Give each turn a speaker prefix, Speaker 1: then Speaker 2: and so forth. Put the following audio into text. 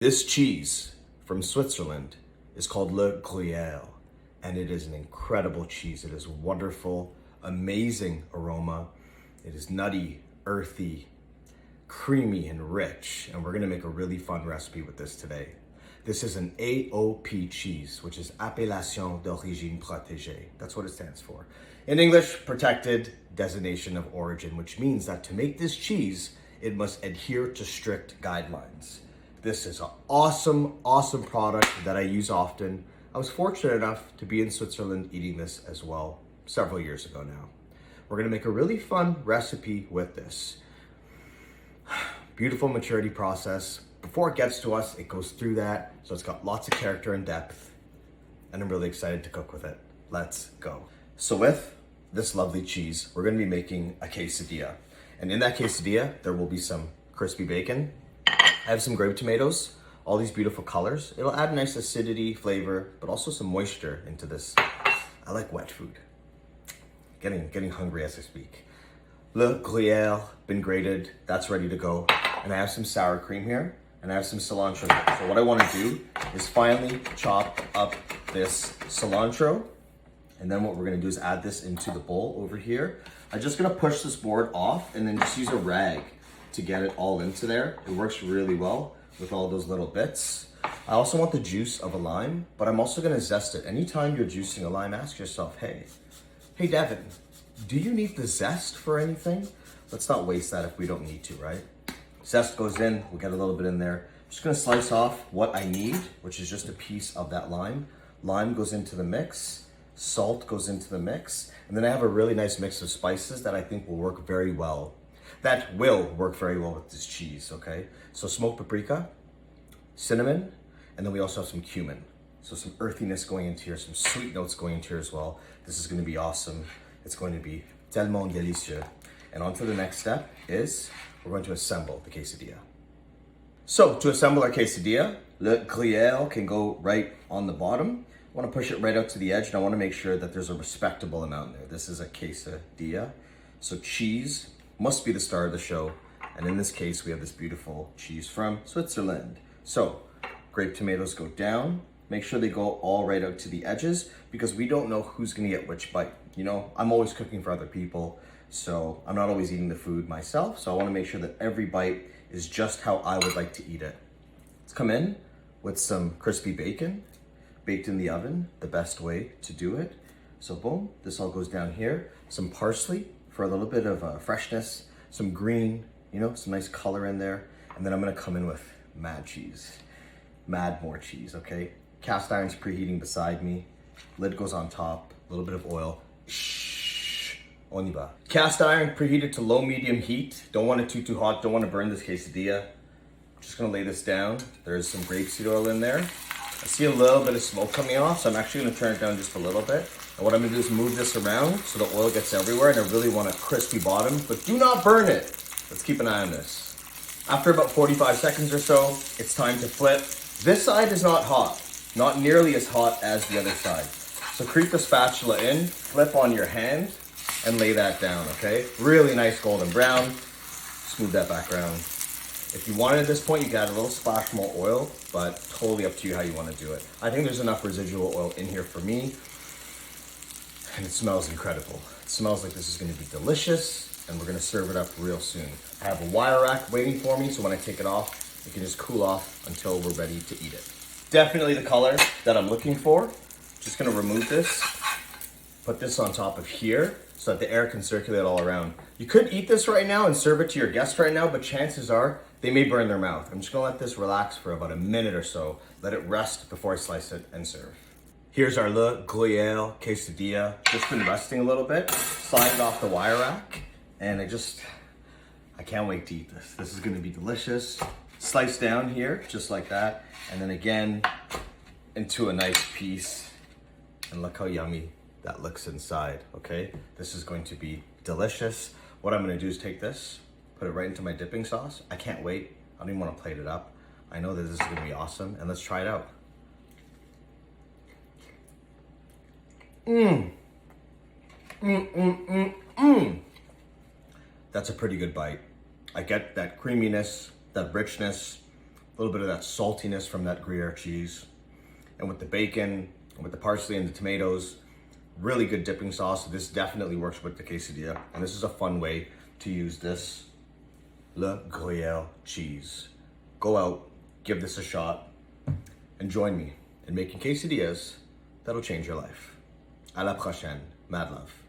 Speaker 1: This cheese from Switzerland is called Le Gruyere, and it is an incredible cheese. It is wonderful, amazing aroma. It is nutty, earthy, creamy, and rich, and we're gonna make a really fun recipe with this today. This is an AOP cheese, which is Appellation d'Origine Protégée. That's what it stands for. In English, Protected Designation of Origin, which means that to make this cheese, it must adhere to strict guidelines. This is an awesome product that I use often. I was fortunate enough to be in Switzerland eating this as well several years ago now. We're gonna make a really fun recipe with this. Beautiful maturity process. Before it gets to us, it goes through that. So it's got lots of character and depth, and I'm really excited to cook with it. Let's go. So with this lovely cheese, we're gonna be making a quesadilla. And in that quesadilla, there will be some crispy bacon. I have some grape tomatoes, all these beautiful colors. It'll add a nice acidity, flavor, but also some moisture into this. I like wet food. Getting hungry as I speak. Le Gruyere, been grated, that's ready to go. And I have some sour cream here, and I have some cilantro here. So what I wanna do is finally chop up this cilantro, and then what we're gonna do is add this into the bowl over here. I'm just gonna push this board off and then just use a rag to get it all into there. It works really well with all those little bits. I also want the juice of a lime, but I'm also gonna zest it. Anytime you're juicing a lime, ask yourself, hey Devin, do you need the zest for anything? Let's not waste that if we don't need to, right? Zest goes in, we'll get a little bit in there. I'm just gonna slice off what I need, which is just a piece of that lime. Lime goes into the mix, salt goes into the mix, and then I have a really nice mix of spices that I think will work very well. That will work very well with this cheese, okay? So smoked paprika, cinnamon, and then we also have some cumin. So some earthiness going into here, some sweet notes going into here as well. This is gonna be awesome. It's going to be tellement délicieux. And on to the next step is we're going to assemble the quesadilla. So to assemble our quesadilla, le gruyere can go right on the bottom. I wanna push it right out to the edge, and I wanna make sure that there's a respectable amount there. This is a quesadilla. So cheese must be the star of the show. And in this case, we have this beautiful cheese from Switzerland. So grape tomatoes go down. Make sure they go all right out to the edges, because we don't know who's gonna get which bite. You know, I'm always cooking for other people, so I'm not always eating the food myself. So I wanna make sure that every bite is just how I would like to eat it. Let's come in with some crispy bacon, baked in the oven, the best way to do it. So boom, this all goes down here. Some parsley for a little bit of freshness, some green, you know, some nice color in there. And then I'm gonna come in with mad cheese, mad more cheese, okay? Cast iron's preheating beside me. Lid goes on top, a little bit of oil. Shh, on y va. Cast iron preheated to low medium heat. Don't want it too hot, don't want to burn this quesadilla. Just gonna lay this down. There's some grapeseed oil in there. I see a little bit of smoke coming off, so I'm actually gonna turn it down just a little bit. And what I'm gonna do is move this around so the oil gets everywhere, and I really want a crispy bottom, but do not burn it. Let's keep an eye on this. After about 45 seconds or so, it's time to flip. This side is not hot, not nearly as hot as the other side. So creep the spatula in, flip on your hand, and lay that down, okay? Really nice golden brown. Smooth that back around. If you wanted at this point, you could add a little splash more oil, but totally up to you how you want to do it. I think there's enough residual oil in here for me, and it smells incredible. It smells like this is going to be delicious, and we're going to serve it up real soon. I have a wire rack waiting for me, so when I take it off, it can just cool off until we're ready to eat it. Definitely the color that I'm looking for. Just going to remove this, put this on top of here, so that the air can circulate all around. You could eat this right now and serve it to your guests right now, but chances are they may burn their mouth. I'm just gonna let this relax for about a minute or so, let it rest before I slice it and serve. Here's our Le Gruyere quesadilla. Just been resting a little bit, slide it off the wire rack, and I can't wait to eat this. This is gonna be delicious. Slice down here, just like that, and then again, into a nice piece, and look how yummy that looks inside, okay? This is going to be delicious. What I'm gonna do is take this, put it right into my dipping sauce. I can't wait. I don't even wanna plate it up. I know that this is gonna be awesome, and let's try it out. That's a pretty good bite. I get that creaminess, that richness, little bit of that saltiness from that Gruyere cheese. And with the bacon, and with the parsley and the tomatoes, really good dipping sauce. This definitely works with the quesadilla. And this is a fun way to use this Le Gruyere cheese. Go out, give this a shot, and join me in making quesadillas that'll change your life. À la prochaine. Mad love.